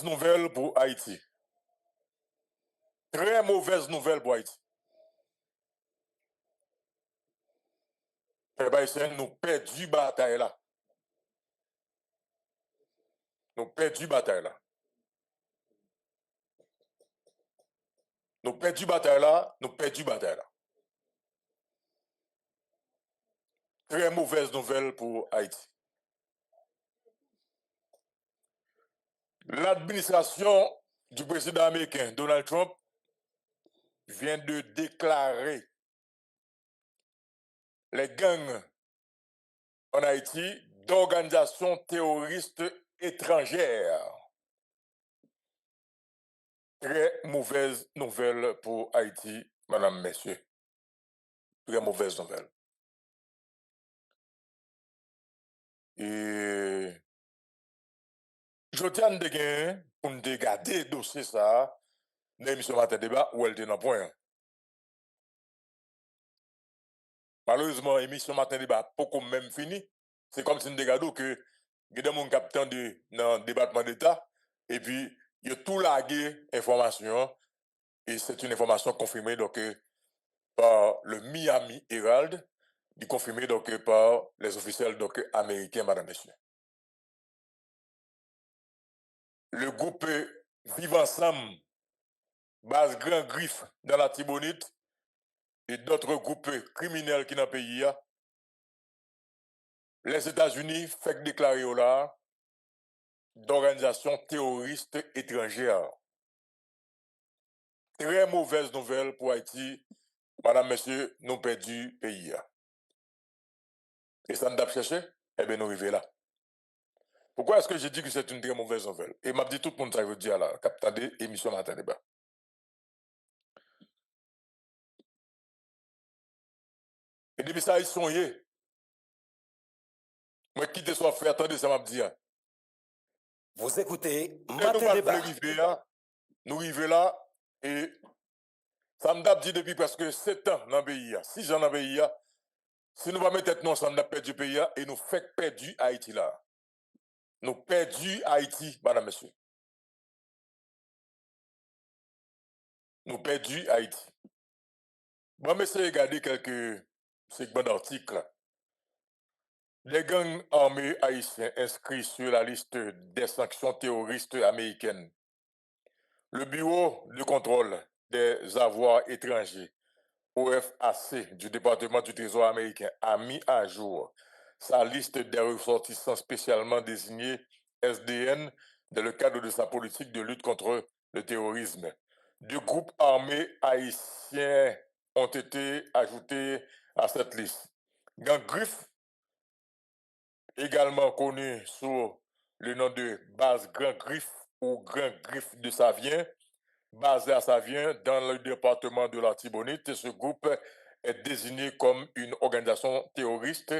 mauvaise nouvelle pour Haïti. Très mauvaise nouvelle pour Haïti. Peuple haïtien, nous perdu bataille là. Nous perdu bataille là. Nous perdu bataille là. Nous perdu bataille là. Très mauvaise nouvelle pour Haïti. L'administration du président américain Donald Trump vient de déclarer les gangs en Haïti d'organisations terroristes étrangères. Très mauvaise nouvelle pour Haïti, madame, messieurs. Très mauvaise nouvelle. Et je tiens de gagner pour nous regarder le dossier ça, dans l'émission Matin Débat, où elle était dans le point. Malheureusement, l'émission Matin Débat, pas comme même fini. C'est comme si nous regardions que il y a des gens qui attendent dans le département d'État, et puis il y a tout lagué information, et c'est une information confirmée donc, par le Miami Herald, confirmée donc, par les officiels donc, américains, madame, messieurs. Le groupe Vive Ensemble, base Grand Griffe dans la Tibonite, et d'autres groupes criminels qui dans le pays, les États-Unis fait déclarer au là d'organisations terroristes étrangères. Très mauvaise nouvelle pour Haïti, madame, monsieur, nous perdu pays. Et ça nous a cherché, eh bien nous arrivons là. Pourquoi est-ce que je dis que c'est une très mauvaise nouvelle? Et m'a dit tout le monde ça veut dire là, captez émission Matin Débat. Et depuis ça, ils sont y. Moi, quitte soit fait, attendez, ça m'a dit. Vous écoutez Matin Débat. Nous arrivons là, et ça me dit depuis presque 7 ans dans le pays, 6 ans dans le pays. Si nous ne mettons tête ensemble, nous avons perdu le pays et nous faisons perdre Haïti là. Nous perdons Haïti, madame, monsieur. Nous perdons Haïti. Bon, mais c'est regarder quelques segments d'articles. Les gangs armés haïtiens inscrits sur la liste des sanctions terroristes américaines. Le Bureau de contrôle des avoirs étrangers, OFAC, du département du Trésor américain, a mis à jour sa liste des ressortissants spécialement désignés SDN dans le cadre de sa politique de lutte contre le terrorisme. 2 groupes armés haïtiens ont été ajoutés à cette liste. Gang Griffe, également connu sous le nom de base Grand Griffe ou Grand Griffe de Savien, basé à Savien dans le département de la Tibonite, ce groupe est désigné comme une organisation terroriste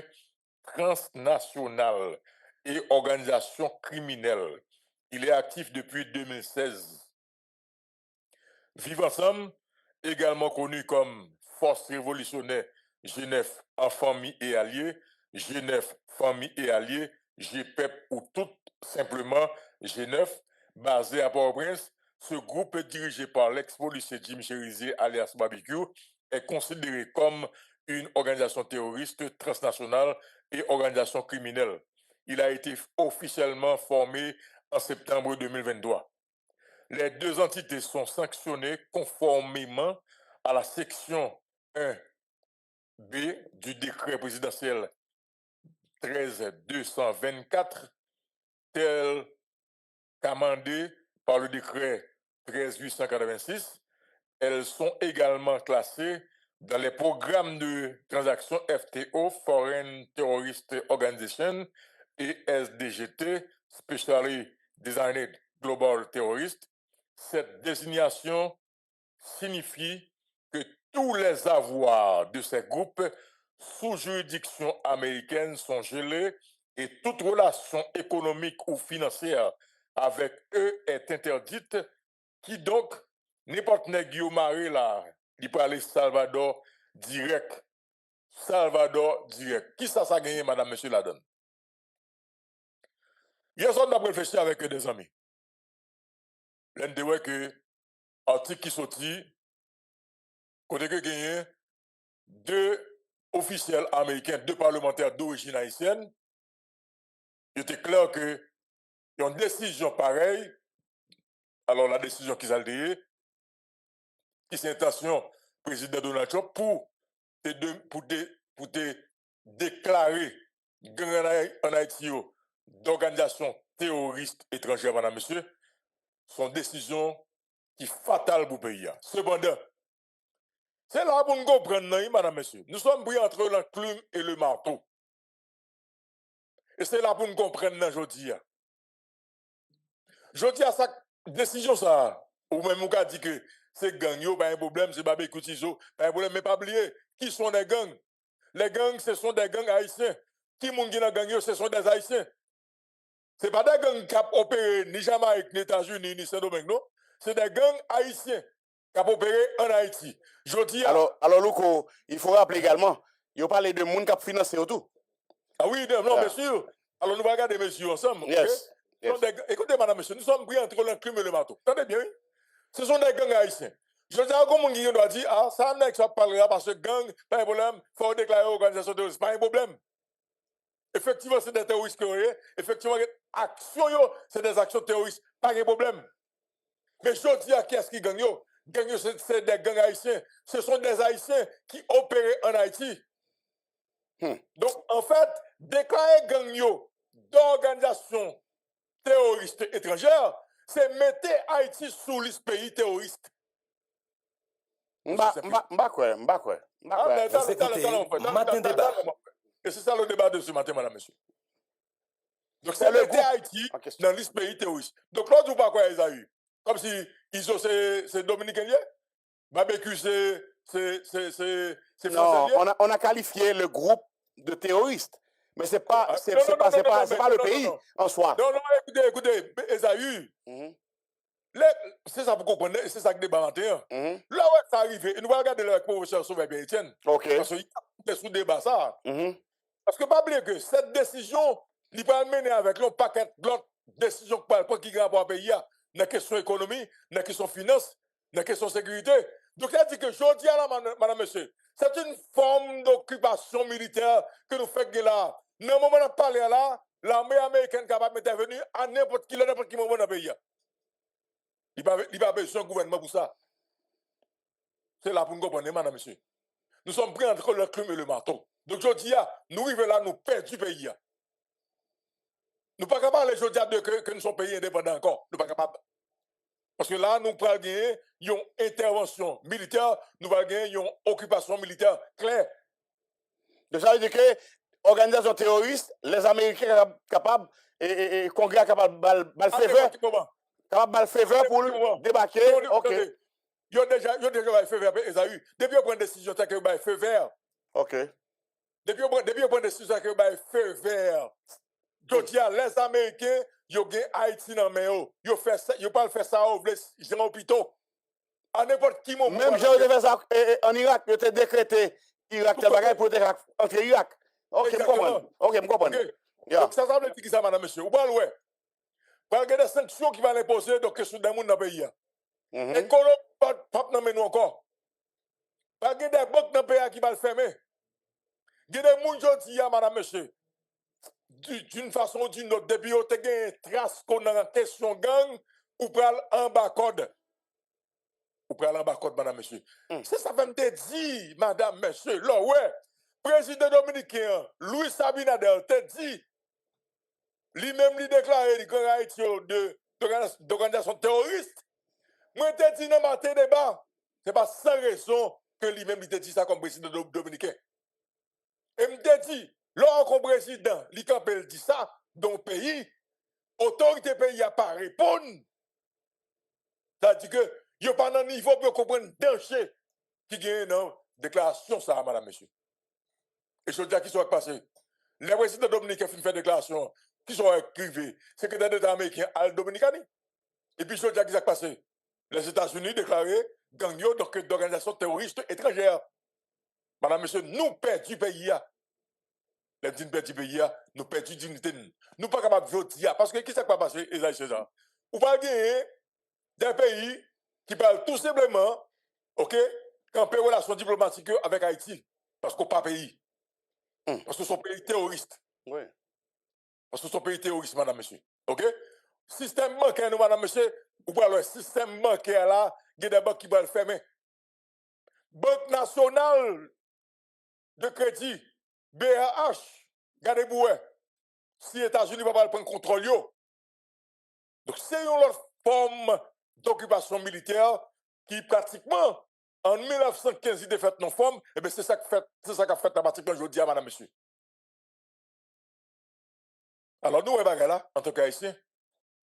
transnationale et organisation criminelle. Il est actif depuis 2016. Vive Ensemble, également connu comme Force révolutionnaire Genève en famille et alliés, Genève famille et alliés, GPEP ou tout simplement Genève, basé à Port-au-Prince. Ce groupe dirigé par l'ex-policier Jim Cherizier alias Barbecue est considéré comme une organisation terroriste transnationale et organisation criminelle. Il a été officiellement formé en septembre 2023. Les 2 entités sont sanctionnées conformément à la section 1B du décret présidentiel 13224, tel qu'amendé par le décret 13886. Elles sont également classées dans les programmes de transactions FTO, Foreign Terrorist Organization, et SDGT, Specially Designed Global Terrorist. Cette désignation signifie que tous les avoirs de ces groupes sous juridiction américaine sont gelés et toute relation économique ou financière avec eux est interdite, qui donc n'importe Guillaume Marie là, il peut aller Salvador direct. Salvador direct. Qui ça a gagné, madame, monsieur, la donne? Hier soir, on a réfléchi avec des amis. l'un de ouais que article qui sorti, côté que gagné deux officiels américains, deux parlementaires d'origine haïtienne, il était clair que une décision pareille, alors la décision qu'ils ont dit, qui c'est intention président Donald Trump pour te déclarer gang en Haïti d'organisation terroriste étrangère, madame, monsieur, sont décisions qui fatales pour le pays. Cependant, c'est là pour nous comprendre, madame, monsieur. Nous sommes pris entre l'enclume et le marteau. Et c'est là pour nous comprendre aujourd'hui. Aujourd'hui, à sa décision, ça, ou même on a dit que c'est gang, pas un problème, c'est Babé Koutizo, pas un problème, mais pas oublier, qui sont les gangs? Les gangs, ce sont des gangs haïtiens. Qui moun qui dans gang, ce sont des haïtiens. Ce pas des gangs qui ont opéré ni Jamaïque, ni États-Unis, ni Saint-Domingue, non? C'est des gangs haïtiens qui ont opéré en Haïti. Alors, Louko, il faut rappeler également, il parle de monde qui a financé tout. Ah oui, non, bien sûr. Alors, nous allons regarder monsieur ensemble. Yes. Écoutez, madame, monsieur, nous sommes pris entre l'enclume et le marteau. Attendez bien, oui? Ce sont des gangs haïtiens. Je dis à comment on doit dire, ah, ça n'est que ça parlera parce que gang, pas un problème, il faut déclarer organisation terroriste, pas un problème. Effectivement, c'est des terroristes qui ont effectivement, action, c'est des actions terroristes, pas un problème. Mais je dis à qui est-ce qui gagne? Gagne, c'est des gangs haïtiens. Ce sont des haïtiens qui opèrent en Haïti. Donc, en fait, déclarer gang d'organisation terroriste étrangère, c'est mettre Haïti sous liste pays terroriste. M'bakwe. Vous écoutez Matin Débat. Et c'est ça le débat de ce matin, madame, monsieur. Donc, c'est mettre Haïti dans la liste pays terroriste. Donc, l'autre, vous pas quoi, Esaü? Comme si ils ont c'est dominicain, barbecue, c'est non, français. on a qualifié le groupe de terroristes. Mais c'est pas le pays en soi. Non, écoutez, Esaü. C'est ça pour comprendre, c'est ça que débat matin. Là où ça arrive, et nous allons regarder le professeur Sauveur Etienne. OK. Parce qu'il est sous débat ça. Parce que pas oublier que cette décision, il va mener avec un paquet d'autres décisions qui ont rapport au pays, dans la question économie, dans la question finance, dans la question sécurité. Donc, il a dit que je dis à la madame, monsieur, c'est une forme d'occupation militaire que nous faisons là. Dans le moment où on parle là, l'armée américaine est capable d'intervenir à n'importe qui moment dans le pays. Il n'y a pas besoin de gouvernement pour ça. C'est là pour nous comprendre, madame, monsieur. Nous sommes pris entre le crime et le marteau. Donc, je dis, nous arrivons là, nous perdons du pays. Nous ne sommes pas capables, je dis, que nous sommes pays indépendants encore. Nous ne sommes pas capables. Parce que là, nous allons gagner une intervention militaire, nous allons gagner une occupation militaire claire. Donc, ça veut dire que l'organisation terroriste, les Américains sont capables, et le Congrès est capable de faveur pour débarquer. OK. Ils ont déjà fait vert, Esaü. Depuis qu'on prend une décision, c'est qu'ils ont fait vert. OK. Depuis qu'on prend une décision, c'est qu'ils ont fait vert. Je dis à les Américains, ils ont Haïti dans le main. Ils ne pas faire ça au hôpital. À n'importe qui moment. Même j'ai fait ça en Irak, ils ont décrété Irak, pour entrer Irak. OK, je comprends. OK, je comprends. Donc ça veut dire que ça, madame, monsieur. Vous parlez, ouais. Vous avez des sanctions qui vont imposer donc sur des gens dans le pays. Et qu'on n'a pas de nous encore. Il y a des banques dans le pays qui vont le fermer. Il y a des gens qui disent, madame, monsieur, d'une façon ou d'une autre, depuis que vous avez une trace qu'on a en question gang, ou pral en bas code. Ou pral en bas code, madame, monsieur. C'est ça que me dit, madame, monsieur. Là, ouais, président dominicain, Louis Sabinadel, te dit, lui-même, lui déclaré d'organisation terroriste. Moi, te dit dans matin débat, c'est pas sans raison que lui-même, il te dit ça comme président dominicain. Et me dit, lorsqu'un président, il dit ça, dans le pays, autorité pays a pas répondre. C'est-à-dire que, il n'y a pas un niveau pour comprendre le danger qui gagne dans la déclaration, ça, madame, monsieur. Et je dis à qui soit passé. Les présidents dominicains font une déclaration, qui sont écrivés, secrétaire d'État américain Al Dominicani. Et puis, je dis à qui soit passé. Les États-Unis déclaré gang d'organisation terroriste étrangère. Madame, monsieur, nous perdons du pays. Les dignes perdent du pays, nous perdons dignité. Nous ne sommes pas capables de voter. Parce que qui s'est pas passé, Esaïe César? Ou pas gagner des pays qui parlent tout simplement, ok, camper relations diplomatiques avec Haïti. Parce qu'on pas pays. Parce que son pays terroriste. Oui. Parce que son pays terroriste, madame, monsieur. Ok? Système bancaire, nous, madame, monsieur, ou pas le système bancaire là, il y a des banques qui vont le fermer. Banque nationale de crédit, BAH, regardez-vous, si les États-Unis ne vont pas prendre contrôle, yo. Donc, c'est une autre forme d'occupation militaire qui, pratiquement, en 1915, il a fait nos formes, et bien c'est ça qu'a fait la pratiquement aujourd'hui, madame, monsieur. Alors, nous, là, en tant qu'Haïtiens,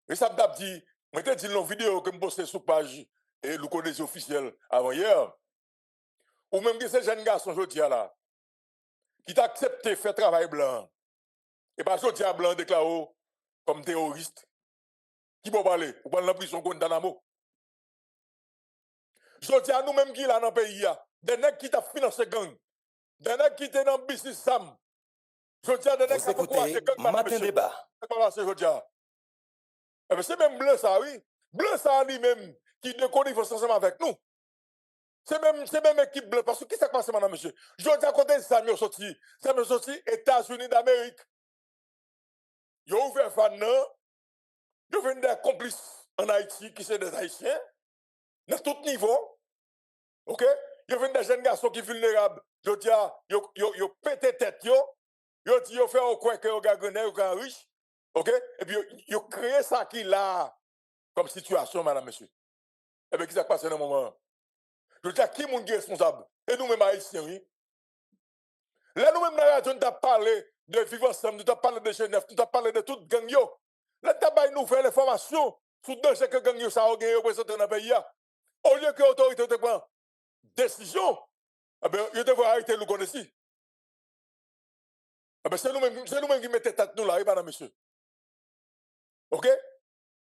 et ça m'a dit, je t'ai dit dans une vidéo que je postais sur page et le connaissez officiel avant hier, ou même que ces jeunes garçons aujourd'hui là, qui t'a accepté de faire travail blanc, et pas aujourd'hui blanc déclaré comme terroriste, qui peut parler, ou pas dans la prison Guantanamo. Aujourd'hui, nous-mêmes qui là dans le pays, des nègres qui t'a financé gang, des nègres qui étaient dans le business Sam. Aujourd'hui, des nègres qui ont encouragé gang. Matin débat. C'est même blanc ça, oui. Blanc ça lui-même qui ne connaît pas ensemble avec nous. C'est même équipe blanc. Parce que qui s'est passé, madame, monsieur? Je dis à côté, ça m'a sorti. Ça m'a sorti États-Unis d'Amérique. Ils ont ouvert fan, ils ont des complices en Haïti qui sont des Haïtiens, dans tout niveau. Ok? Ils ont des jeunes garçons qui sont vulnérables. Je dis, ils ont pété tête, ils ont fait au coin que ils ont gagné, ils ont riche. Ok? Et puis, ils ont créé ça qui là, comme situation, madame, monsieur. Et bien, qui s'est passé dans le moment? Je dis à qui est responsable? Et nous-mêmes, Haïtiens, oui. Là, nous-mêmes, nous avons parlé de vivre ensemble, nous avons parlé de Genève, nous avons parlé de toute gang. Là, nous avons nous fait l'information sur le danger que gang ça a gagné représenté dans le pays. Au lieu que l'autorité te prenne décision, eh bien, ils devraient arrêter le connaître. Eh bien, c'est nous-mêmes qui mettons tête nous là, madame, monsieur. OK?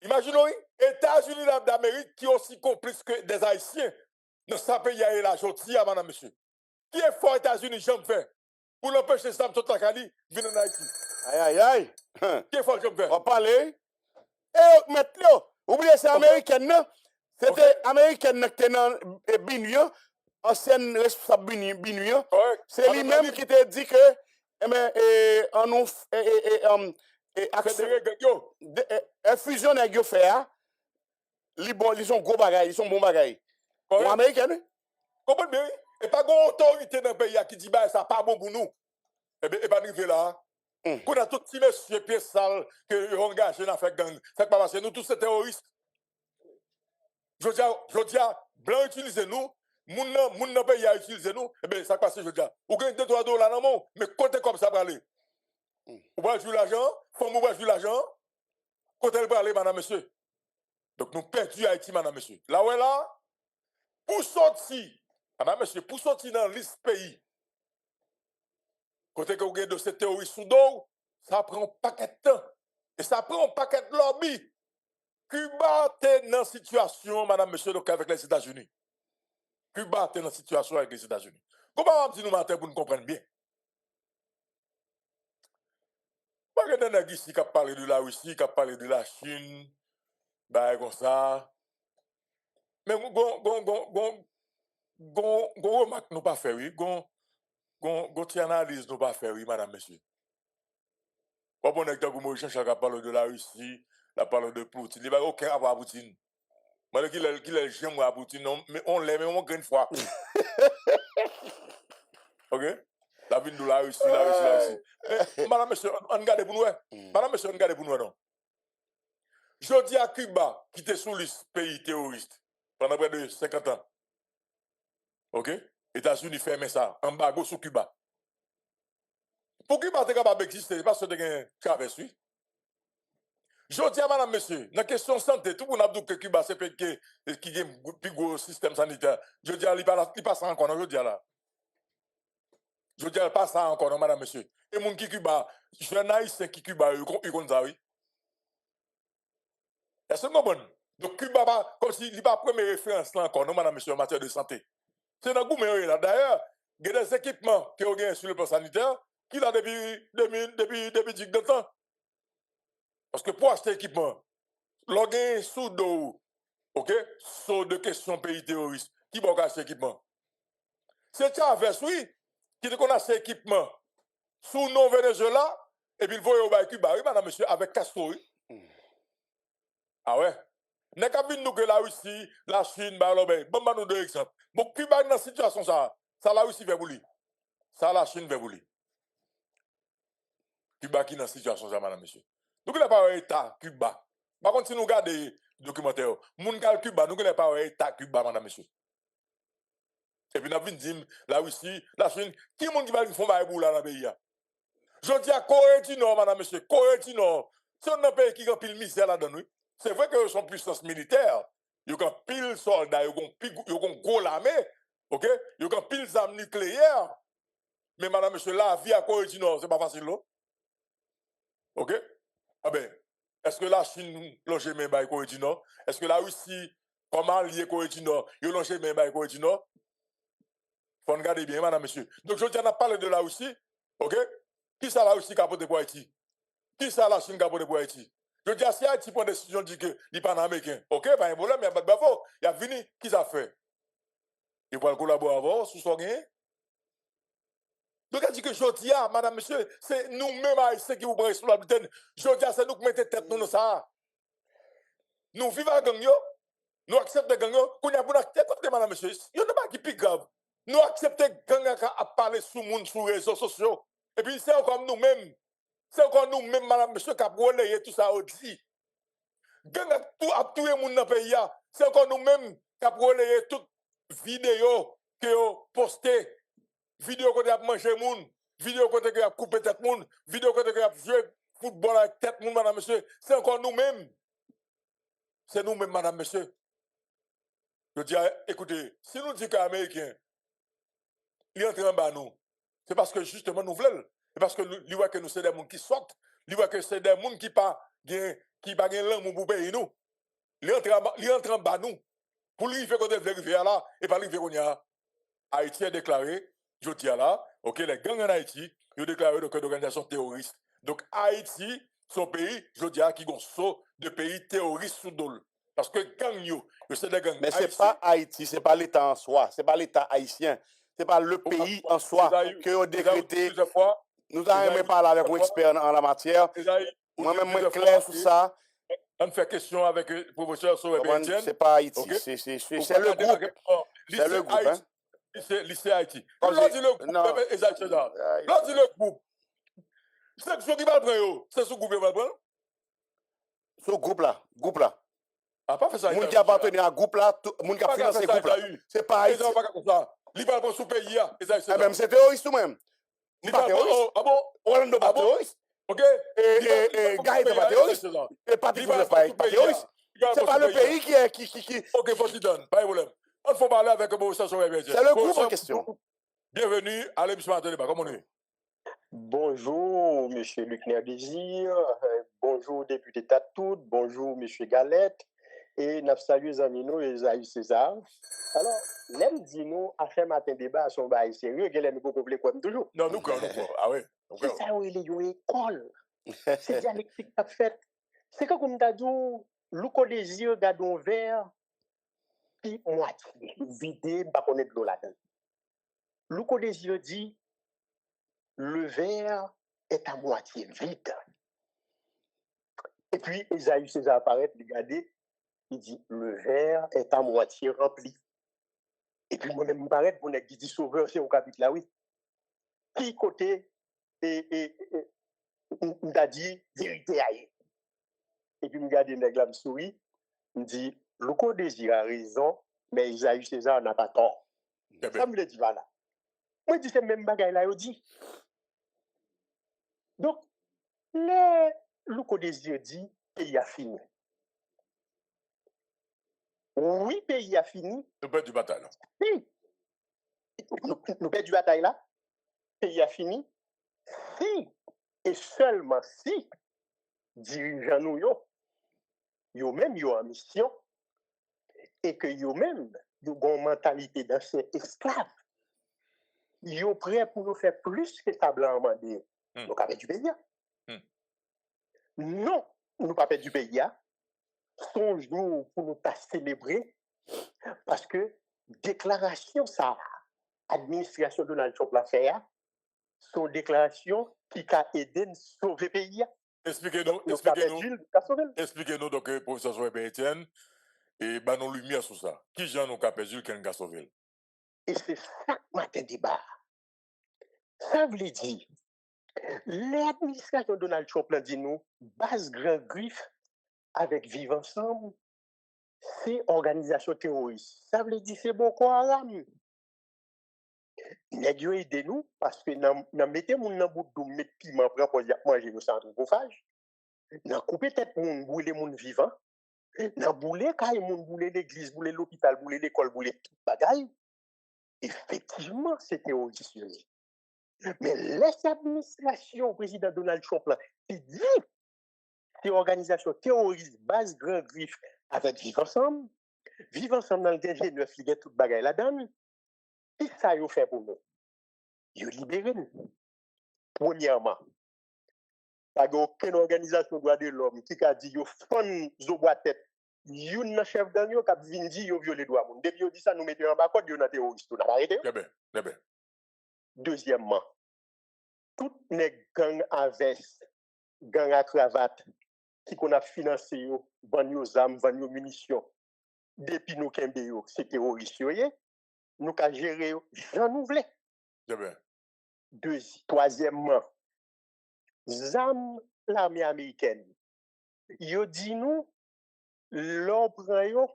Imaginez, États-Unis d'Amérique qui sont aussi complices que des Haïtiens dans ce pays et la jotie, madame, monsieur. Qui est fort États-Unis, j'aime faire pour l'empêcher Sam Totakali de venir en Haïti? Aïe, aïe, aïe. Qui est fort, j'aime faire? On va parler. Et maintenant, oubliez, c'est américain, non? C'était américain qui était dans Binuyan, ancienne responsable Binuyan. C'est lui-même qui t'a dit que, on nous infusion avec fait, ils sont gros bagailles, ils sont bons bagailles. Les Américains, comprenez bien? Et pas une autorité dans le pays qui dit bah ça pas bon pour nous. Et bien, pas arrivé là. Qu'on a tout petit monsieur pieds sales que engagé dans fait gang. C'est pas parce que nous tous ces terroristes. Je dis blanc utiliser nous, moun dans pays a utiliser nous. Et bien ça passe je dis. Ou gagne $2-3 dans mon, mais côté comme ça pour aller. Ou va jouer l'argent, faut ou va jouer l'argent. Côté le parler madame monsieur. Donc nous perdu Haïti madame monsieur. Là ouais là pour sortir madame monsieur, pour sortir dans la liste pays, côté que vous avez de ces terroristes sous dos, ça prend un paquet de temps. Et ça prend un paquet de lobby. Cuba est dans la situation, madame, monsieur, donc avec les États-Unis. Cuba est dans la situation avec les États-Unis. Comment on dit nous matin pour nous comprendre bien? Pas que des ici qui parlé de la Russie, qui parlé de la Chine, bah comme ça. Mais gon remarque nous pas faire, oui. Gon analyse nous pas faire, oui, madame, monsieur. Pas bon exemple, moi, je parle de la Russie, la parle de Poutine. Il n'y a aucun rapport à Poutine. Moi, qu'il est j'aime à Poutine, mais on l'aime, mais on gagne une fois. Ok? La ville de la Russie, la Russie. Madame, monsieur, on regarde pour nous. Madame, monsieur, on regarde pour nous, non? Je dis à Cuba, qui était sous liste pays terroriste pendant près de 50 ans. Ok? États-Unis ferment ça, embargo sur Cuba. Pour Cuba, c'est capable d'exister, parce que c'est Chavez, oui. Je dis à madame, monsieur, dans la question de santé, tout le monde a dit que Cuba, c'est un pays qui a un plus gros système sanitaire. Je dis à lui, il passe encore, je dis à là. Je dis à pas ça encore, madame, monsieur. Et mon qui Cuba, je suis un haïtien qui Cuba, il compte ça, oui. Est-ce que c'est bon? Donc Cuba, comme s'il n'y a pas de première référence là encore, non, madame, monsieur, en matière de santé. C'est dans le goût, là. D'ailleurs, il y a des équipements qui ont gagné sur le plan sanitaire, qui a depuis 10 temps. Parce que pour acheter équipement, l'organe sous dos, OK? Sur de questions pays terroristes. Qui va acheter équipement? C'est Chavez, oui, qui te connaît cet équipement sous non Venezuela, et puis il voit au Cuba, oui, madame, monsieur, avec Castro, oui. Ah ouais? N'est qu'à venir nous que la Russie, la Chine, bah, bon, nous deux exemples. Bon, Cuba dans cette situation, ça la Russie veut vous lire. Ça, la Chine veut vous lire. Cuba qui dans cette situation, ça, madame, monsieur. Nous ne pas un État Cuba. Par contre, si nous regardons les documentaires, moun gal Cuba, nous ne pas un État Cuba, madame, monsieur. Et puis, nous avons dit, la Russie, la Chine, qui est-ce qui va faire un boulot dans le pays? Je dis à Corée du Nord, madame, monsieur, Corée du Nord, c'est un pays qui a pile misère là-dedans, oui. C'est vrai que son puissance militaire, il y a pile soldats, il y a gros l'armée, ok? Il y a pile armes nucléaires. Mais madame, monsieur, la vie à Corée du Nord, c'est pas facile, non? Ok? Ah ben, est-ce que la Chine longe même par Corée du Nord? Est-ce que la Russie, comment lier Corée du Nord, il longe même par Corée du Nord? Faut regarder bien, madame, monsieur. Donc, je tiens à parler de la Russie, ok? Qui ça la Russie qui a porté pour Haïti? Qui ça la Chine qui a porté pour Haïti? Je dis à si Haïti prend une décision, dit que il pas américain. Ok, pas un problème, il n'y a pas de bafo. Il a fini, qui ça fait? Il va collaborer avant, sous son gain. Donc, elle dit que je dis, madame, monsieur, c'est nous-mêmes Haïtiens qui vous prenons responsabilité. Je dis, c'est nous qui mettons tête nous dans ça. Nous vivons à gang, nous acceptons gang, qu'on y a pour accepter, madame, monsieur. Il n'y a pas qui plus grave. Nous acceptons gang à parler sur le monde, sur les réseaux sociaux. Et puis, c'est encore nous-mêmes. C'est encore nous-mêmes, madame, monsieur, qui avons relayé tout ça aussi. Gang à tout le monde dans le pays, c'est encore nous-mêmes qui avons relayé toute vidéo que vous postez. Vidéo que vous avez mangé moun, vidéo que vous avez coupé tête moun, vidéo que vous avez joué football avec tête moun, madame, monsieur. C'est encore nous-mêmes. C'est nous-mêmes, madame, monsieur. Je dis, écoutez, si nous disons qu'un Américain, il entre en bas nous, c'est parce que justement nous voulons. C'est parce que nous voyons que nous sommes des gens qui sortent, nous voyons que c'est des gens qui ne pas langue pour payer nous. Il entre en bas nous. Pour lui, il fait qu'on est arrivé là, et pas lui, il fait qu'on y a. Haïti a déclaré, je dis là, ok, les gangs en Haïti, ils ont déclaré donc une organisation terroriste. Donc Haïti, son pays, je dis qui ont saut de pays terroristes sous dol. Parce que gang c'est des gangs. Mais ce n'est pas Haïti, ce n'est pas l'État en soi, ce n'est pas l'État haïtien, ce n'est pas le pays en soi que ont décrété. Nous avons même parlé avec un expert en la matière. Moi-même, je suis clair sur ça. On fait question avec le professeur Sauvé Etienne. Ce n'est pas Haïti, c'est le groupe. C'est le groupe. C'est lycée Haïti. L'on dit le groupe, exactement. L'on dit le groupe. C'est ce qui va prendre, c'est ce groupe qui va prendre. Ce groupe là. Ah, pas fait ça. Moun qui appartient à groupe là, moun qui a financé groupe là. C'est pas Haïti. Il va prendre sous pays. Même c'est terroriste ou même. Il pas terroriste. Ah bon? Orlando pas terroriste. Ok. Et Gaï n'est pas terroriste. Et Patrick n'est pas terroriste. C'est pas le pays qui. Ok, faut t'y donner. Pas de problème. On faut parler avec le professeur Sauvé Etienne. C'est le groupe en question. Bienvenue à l'émission Matin Débat. Comment on est? Bonjour, M. Luc Néa-Désir. Bonjour, député Tatoute. Bonjour, M. Galette. Et nous saluons les amis et Esaïe César. Alors, l'aime dit nous, à faire Matin Débat, son bail sérieux, qu'elle aime beaucoup plus comme toujours. Non, nous, ah oui. C'est ça où il est une école. C'est dialectique qu'a fait. C'est comme on a dit, Louko Désir, gardons vert, puis moitié, vidé, pas connaître de l'eau là-dedans. Louko Désir dit, le verre est à moitié vide. Et puis, Esaïe César apparaît, regardez, il dit, le verre est à moitié rempli. Et puis, moi-même, je paraît, pour qui dit sauveur, c'est au chapitre là, oui. Qui côté, on a dit, vérité aïe. Et puis, je regarde les nègres, je souris, je dis, Louko Désir a raison, mais Esaïe César n'a pas tort. Ça me le dit, voilà. Moi, je dis, c'est le même bagaille là, je dis. Donc, le Louko Désir dit, pays a fini. Oui, pays a fini. Nous perdons du bataille. Si. Nous perdons du bataille là. Pays a fini. Si. Et seulement si, dirigeants nous, yo même yo en mission, et que yo même, yo ont une mentalité d'ancien esclave, yo prêt pour nous faire plus que ça blanc mandé. Nous pas du pays. Non, nous pas du pays. son jour pour nous pas célébrer, parce que déclaration ça, administration Donald Trump l'a fait, son déclaration qui a aidé à sauver le pays. Expliquez-nous, expliquez-nous donc, professeur Souaibé Etienne, et bah nous lumière sur ça. Qui j'en nous capé qu'un gars sauvé? Et c'est ça que matin débat. Ça veut dire, l'administration Donald Trump l'a dit nous, base grand griffe avec Vivre Ensemble, c'est organisation terroriste. Ça veut dire c'est Boko Haram. Nèg yo aidé nous parce que nan mettez moun nan bout d'eau mettre piment pour manger au centre chauffage. Nan couper tête moun brûler moun vivant. Nan boule kay moun brûler l'église, brûler l'hôpital, brûler l'école, brûler tout bagaille. Effectivement, c'est terroriste. Mais l'administration président Donald Trump là, qui dit c'est organisation terroriste base grand griffe avec Vivre Ensemble. Vivre Ensemble dans le G9, il y a tout bagaille là-dedans. Qui ça yo fait pour nous? Yo libéré nous. Premièrement, pas aucune organisation droit de l'homme qui a dit yo fon zo boîte tête. Yon nan chef gang yo k'ap vinn di yo violé droit moun. Depuis yo dit ça nous mettons en bas code yo nan terroriste, on n'a pas arrêté. Très bien. Deuxièmement, tout nèg gang à veste, gang à cravate qui qu'on a financé yo, vend yo armes, vend yo munitions. Depuis nous kembe yo, c'est terroriste yo yé. Nous ka gérer yo, j'en nous vle. Très bien. Troisièmement, zam l'armée américaine. Yo dit nous l'on prend yo,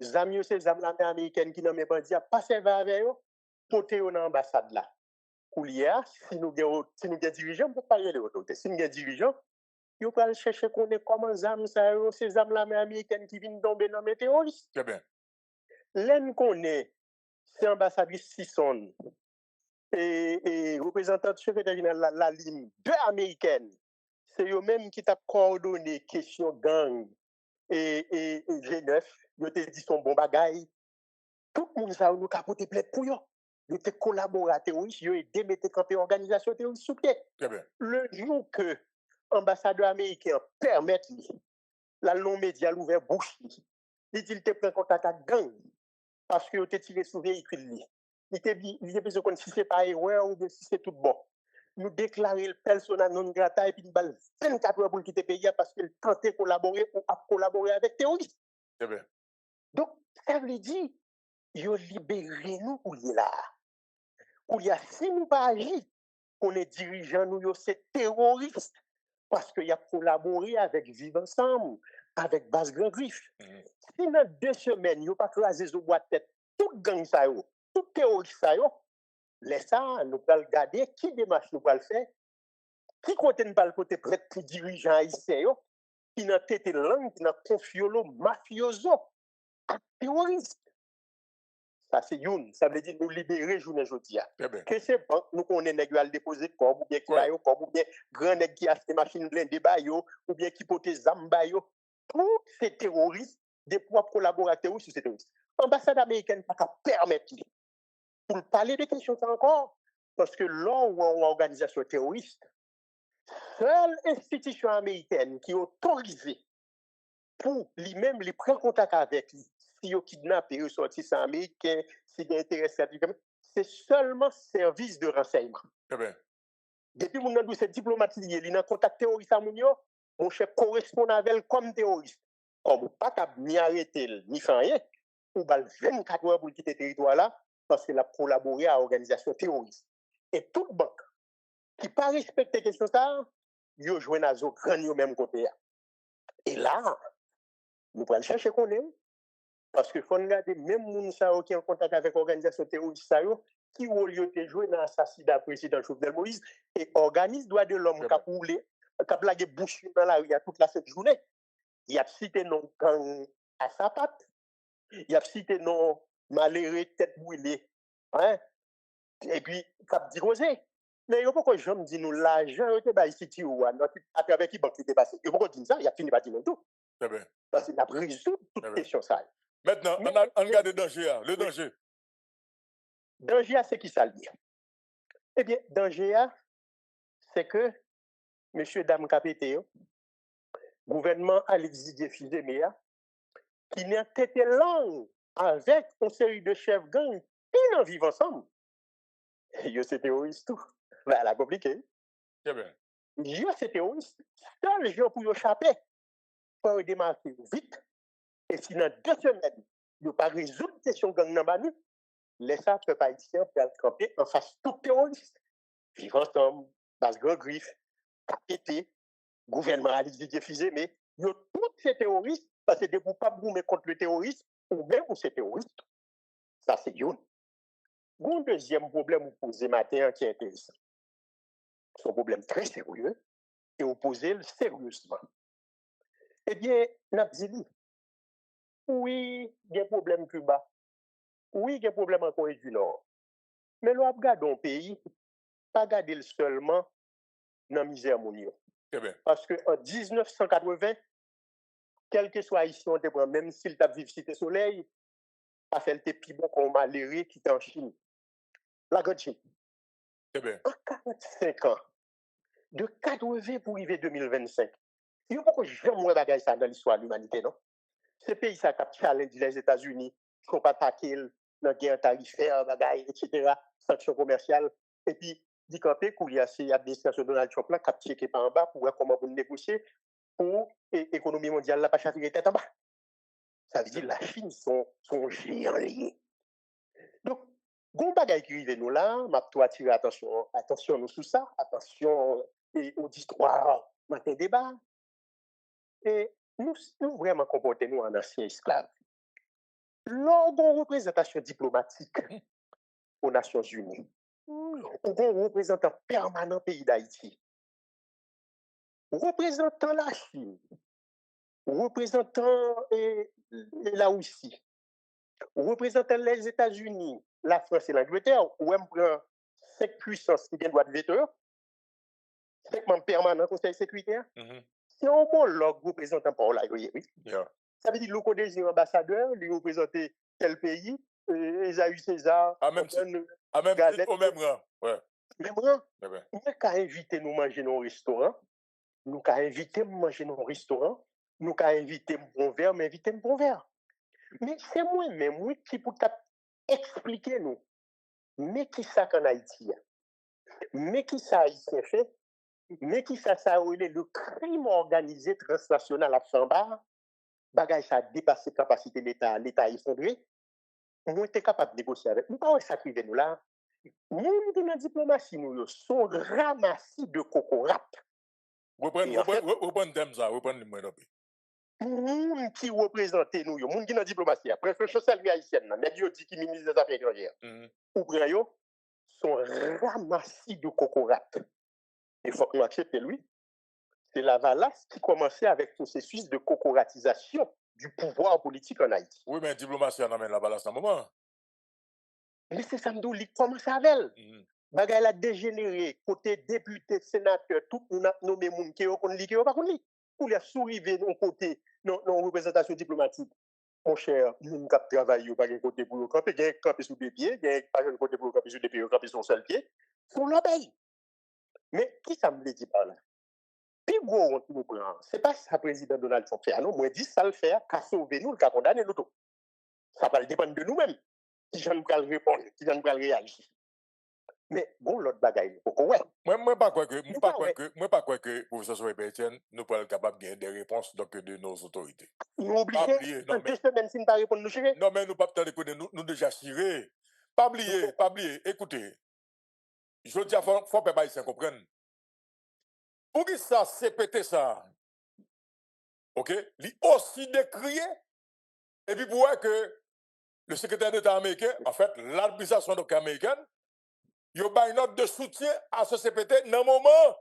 zam yo c'est zam l'armée américaine qui nan men bandi a pas servi avec yo, pote yo dans ambassade là. Koulier, si nous gen dirigeant, on peut parler de l'autorité. Si nous gen dirigeant, yo pral chercher connaître comment zam ça yo, c'est zam l'armée américaine qui vient tomber dans mes terroristes. Très bien. L'en connaît, c'est ambassadrice Sisson et représentante secrétaire général la ligne deux américaines. C'est eux-mêmes qui t'a coordonné question gang et G9. Yo te dit son bon bagay. Tout le monde ça nous capoter plaide pour yo. Yo te collaborer à terroristes, yo aidé mettre camper organisation terroriste sous pied. Très bien. Le jour que ambassadeur américain permet la long média l'ouvert bouche, il dit il te prend contact avec gang parce que yo te tiré sur véhicule li. Il te besoin qu'on si c'est pas erreur ou bien si c'est tout bon. Nous déclarer le persona non grata et puis nous balle 24 heures pour quitter le pays parce qu'il tentait collaborer ou a collaborer avec terroristes. Très bien. Donc ça veut dire yo libéré nous pour là. Pour y a si nous pas agi, qu'on est dirigeant nous yo c'est terroriste parce qu'il a collaboré avec Vivre Ensemble, avec Base Grand Griffe. Si dans 2 semaines yo pas crasé zo boîte tête tout gang ça yo, tout terroriste ça yo, laisse ça nous va regarder qui démarche nous va le faire. Qui côté nous va le côté prêtre pour dirigeant haïtien yo, qui n'a tête langue, qui n'a confiolo mafioso, terroriste. Ça c'est youn, ça veut dire nous libérer journée jodi a. Que c'est banque nous connaît nèg yo al déposer corps ou bien qui ba yo corps ou bien grand nèg qui acheter machine blindée ba yo ou bien qui porter zam ba yo. Tous ces terroristes des propres collaborateurs sur ces terroristes. L'ambassade américaine pas qu'à permettre pour parler de questions encore parce que là où une organisation terroriste, seule institution américaine qui est autorisée pour lui-même les prendre contact avec lui, si yo kidnappé, ressortissant américain, si il intéresse c'est seulement service de renseignement. Depuis mon nan cette diplomatie lié, il a contact terroriste à moun yo, mon chef correspond avec comme terroriste. Comme pas cap ni arrêter ni faire rien, ou bal 24 heures pour quitter le territoire là parce qu'il a collaboré à l'organisation terroriste. Et toute banque qui pas respecter question ça, yo joine à zo grand yo même côté. Et là, nous prenons chercher qu'on est parce que faut regarder même moun sa qui en contact avec l'organisation terroriste ça yo qui au lieu de jouer dans l'assassinat président Jovenel Moïse et organise droit de l'homme qui a roulé qui a blagué bouche dans la rue toute la cette journée. Il a cité non gang à sa patte. Il a cité non malheureux tête brûlée. Hein? Et puis cap dit rosé. Mais il faut que je me dise nous l'argent était ba ici tu ou à travers qui banque était passé. Il faut que dire ça, il a fini par dire tout. Très bien. Parce qu'il a résolu toute question ça. Maintenant, on regarde le danger, le danger. Danger, c'est qui ça le dit? Eh bien, danger, c'est que, monsieur, dame, capité, gouvernement Alexis Didier Fils-Aimé, qui n'a été long avec une série de chefs gang qui n'en vivent ensemble. Yo, c'est terroriste tout. Ben, la compliqué. Très bien. Yo, c'est terroriste. Seul gens pour échapper, faut démarquer vite. Et si dans 2 semaines, il n'y pas résoudre la question gang dans Bani, laissez ça peuple haïtien pour camper en face tout terroriste. Vivre ensemble, base grand griffe, KPT, gouvernement Alexis Didier Fils-Aimé, yo tous ces terroristes, parce que vous pas goumer contre le terrorisme, ou même pour ces terroristes. Ça, c'est une. Un deuxième problème vous posez matin qui est intéressant. C'est un problème très sérieux et vous posez sérieusement. Eh bien, n'a dit oui, il y a un problème Cuba. Oui, il y a un problème en Corée du Nord. Mais nous regardons un pays, pas regarder seulement dans la misère mondiale. Parce qu'en 1980, quel que soit ici, on te même s'il t'a vécu Cité Soleil, a fait le plus bon qu'on m'a l'air qui est en Chine. La grande Chine. En 45 ans, de 80 pour arriver 2025, il n'y a pas jamais de bagage ça dans l'histoire de l'humanité, non? Ce pays, ça a challenge les États-Unis, qui sont pas attaqués dans la guerre tarifaire, bagage, etc., sanctions commerciales. Et puis, dit qu'en fait, il y a l'administration Donald Trump là, qui a checké par en bas pour voir comment vous négocier pour l'économie mondiale, là, pas chavirer tête en bas. Ça veut dire que la Chine sont géants liés. Donc, bon bagay qui rive nous là, m'a toi attirer attention nous sous ça, attention et auditoire, matin débat. Et nous vraiment comporter nous en anciens esclaves. Lors d'une représentation diplomatique aux Nations Unies, ou un représentant permanent pays d'Haïti, représentant la Chine, représentant la Russie, représentant les États-Unis, la France et l'Angleterre, ou même prend 5 puissances qui viennent droit de veto, 5 membres permanents du Conseil de sécurité, c'est un homologue représentant par là, oui. Ça veut dire que le désir ambassadeur, lui représenter tel pays, Esaü César, même au même rang. Ouais. Même rang. Nous avons invité nous manger dans un restaurant, nous avons invité manger dans un restaurant, nous avons invité bon verre, mais invité bon verre. Mais c'est moi-même, oui, qui pour expliquer nous, mais qui ça qu'en Haïti, mais qui ça Haïtien fait, mais qui ça le crime organisé transnational à Samba, bagage ça a dépassé la capacité de l'État, l'État effondré, nous était capable de négocier avec nous, pas ça qui nous là. Nous, dans la diplomatie, nous sommes ramassés de coco-rap. Reprenez thème ça, reprenez le moins d'opé. Nous qui représentons nous, nous qui dans la diplomatie, après social haïtienne, mais Dieu dit qui ministre des Affaires étrangères, ou bien sont ramassés de coco-rap. Il faut que nous acceptions lui. C'est la Valace qui commençait avec le processus de cocoratisation du pouvoir politique en Haïti. Oui, mais la diplomatie en amène la Valace à un moment. Mais c'est ça, nous commence avec elle. Bagay a dégénéré, côté député, sénateur, tout le monde a nommé moun qui est pas connu. Pour les souriver de côté, non représentation diplomatique. Mon cher, nous avons travaillé par un côté pour le camper, il y a un camper sous des pieds, il y a un côté pour le camper sous des pieds, un camper sur un seul pied. Faut l'obéir. Mais qui ça me dit par là? Puis gros, nous prend. C'est pas ça président Donald Trump fait. Non, moi dis ça le faire, qu'à sauver nous, qu'à condamner nous tout. Ça va dépendre de nous-mêmes. Si j'en peux répondre, si j'en peux réagir. Mais bon, l'autre bagaille, ouais. Moi pas quoi que le professeur Soye Etienne nous pas capable de gagner des réponses donc de nos autorités. Nous obligés. En 2 semaines si nous pas répondre nous chirer. Non mais nous pas peut-être écouter nous déjà chiré. Pas oublier. Écoutez. Je dis à faut peuple haïtien comprendre. Pour qui ça c'est pété ça. OK, li aussi décrié et puis pour voir que le secrétaire d'État américain en fait l'administration américaine il y a une note de soutien à ce CPT dans le moment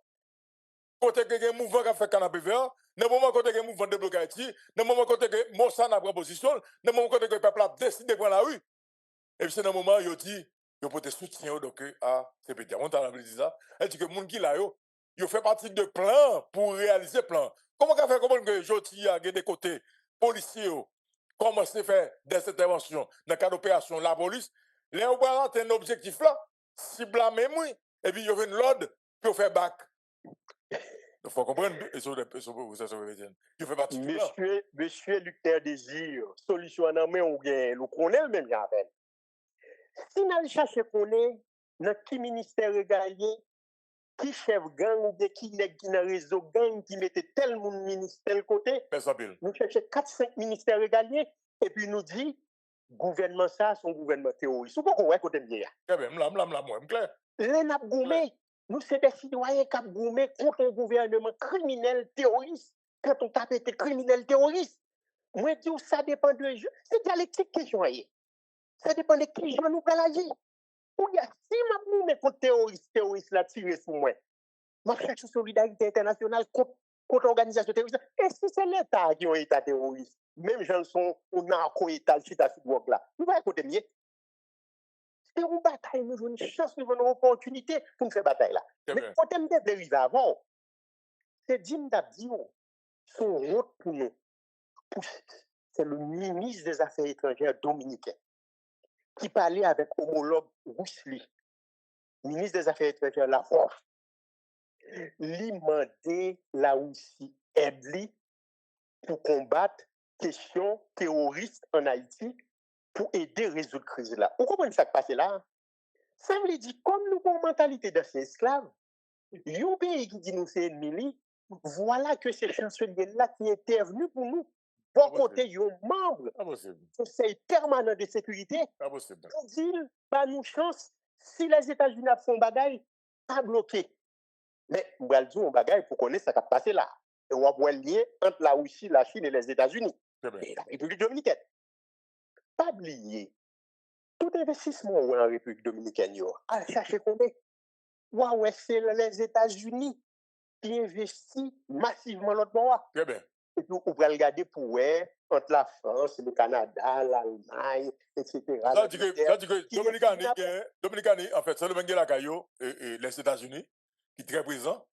côté que un mouvement qui a fait canapé vert, dans le moment côté que un mouvement de blocage Haïti, dans le moment côté que Mossad a pris position, dans le moment côté que le peuple a décidé de prendre la rue. Et puis c'est dans le moment il dit il peut soutien donc à CPT. On t'a dit ça. Elle dit que les gens qui là yo fait partie de plan pour réaliser le plan. Comment on fait comprendre que Joti a des côtés policiers comment se faire des interventions dans le cadre d'opération la police, les on va atteindre un objectif là, cible même oui, et puis il y a une l'ordre pour faire bac. faut comprendre, tu fais partie du plan. Monsieur Lucter Désir, solution en main ou bien, nous connaissons le même j'avais. Si nous cherchons qu'on est dans qui ministère régalien, qui chef gang ou bien qui est dans réseau gang qui mettait tel monde ministère côté, nous cherchons 4-5 ministères régaliens et puis nous dit gouvernement ça, son gouvernement terroriste. Ou pas qu'on côté bien. Très bien, moi, clair. Les n'a goumé, nous c'est des citoyens qui ont goumé contre un gouvernement criminel terroriste. Quand on tape des criminels terroristes, moi dis ça dépend de c'est dialectique question. Ça dépend de qui je nous agir. Ou bien si m'a goumé contre terroriste là tiré sur moi. Moi cherche solidarité internationale contre organisation terroriste. Et si c'est l'État qui est un État terroriste, même gens sont au narco-État, chita sur là, nous va écouter mieux. C'est une bataille, nous avons une chance, nous avons une opportunité pour nous faire bataille là. Mais quand on est arrivé avant, c'est Jim Dabdio, son rôle pour nous, c'est le ministre des Affaires étrangères dominicain, qui parlait avec homologue Roussely, ministre des Affaires étrangères la France. Lui demandait la Russie aide pour combattre question terroriste en Haïti pour aider à résoudre la crise là. Vous comprenez ça qui passe là? Ça veut dire, comme nous avons une mentalité d'anciens esclaves, un pays qui dit nous c'est ennemi, voilà que ces chanceliers-là qui intervenus pour nous, pour côté un membre du Conseil permanent de sécurité, pour dire, bah, nous chance, si les États-Unis font bagaille, pas bloqué. Mais, on va dire un bagaille pour connaître ce qui a passé là. Et on va voir le lien entre la Russie, la Chine et les États-Unis. Et la République dominicaine. Pas oublier, tout investissement en République dominicaine, à chercher combien? Ouais, c'est les États-Unis qui investissent massivement l'autre bois. Très bien. Et puis, on va regarder pour entre la France, le Canada, l'Allemagne, etc. Ça dit que Dominicani, en fait, c'est le Bengue la Caillou et les États-Unis qui sont très présents.